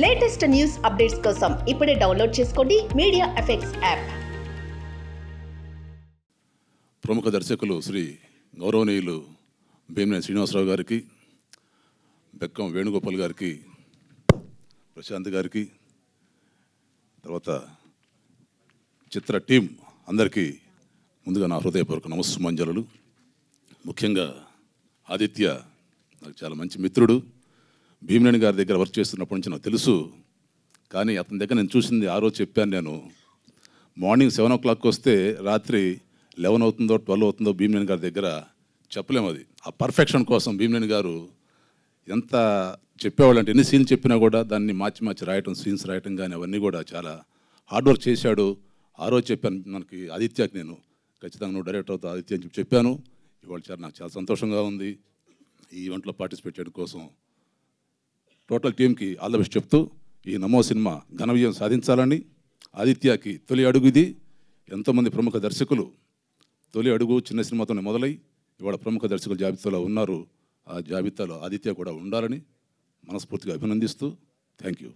Latest news updates కోసం ఇప్పుడే download చేసుకోండి మీడియా ఎఫెక్ట్స్ యాప్. ప్రముఖ దర్శకులు శ్రీ గౌరవనీయులు భీమనేని శ్రీనివాసరావు గారికి, బెక్కం వేణుగోపాల్ గారికి, ప్రశాంత్ గారికి, తర్వాత చిత్ర టీం అందరికీ ముందుగా నా హృదయపూర్వక నమస్సుమంజలు. ముఖ్యంగా ఆదిత్య నాకు చాలా మంచి మిత్రుడు. భీమనేని గారి దగ్గర వర్క్ చేస్తున్నప్పటి నుంచి నాకు తెలుసు. కానీ అతని దగ్గర నేను చూసింది ఆ రోజు చెప్పాను. నేను మార్నింగ్ 7 o'clock వస్తే రాత్రి 11 అవుతుందో 12 అవుతుందో భీమనేని గారి దగ్గర చెప్పలేము. అది ఆ పర్ఫెక్షన్ కోసం భీమనేని గారు ఎంత చెప్పేవాళ్ళు అంటే, ఎన్ని సీన్లు చెప్పినా కూడా దాన్ని మార్చి రాయటం, సీన్స్ రాయటం కానీ అవన్నీ కూడా చాలా హార్డ్ వర్క్ చేశాడు. ఆ రోజు చెప్పాను మనకి ఆదిత్యకి, నేను ఖచ్చితంగా నువ్వు డైరెక్టర్ అవుతావు ఆదిత్య అని చెప్పాను. ఇవాళ నాకు చాలా సంతోషంగా ఉంది ఈ ఈవెంట్లో పార్టిసిపేట్ చేయడం కోసం. టోటల్ టీంకి ఆల్ ద బెస్ట్ చెప్తూ, ఈ నమో సినిమా ఘన విజయం సాధించాలని, ఆదిత్యకి తొలి అడుగు ఇది. ఎంతోమంది ప్రముఖ దర్శకులు తొలి అడుగు చిన్న సినిమాతోనే మొదలై ఇవాళ ప్రముఖ దర్శకుల జాబితాలో ఉన్నారు. ఆ జాబితాలో ఆదిత్య కూడా ఉండాలని మనస్ఫూర్తిగా అభినందిస్తూ థ్యాంక్ యూ.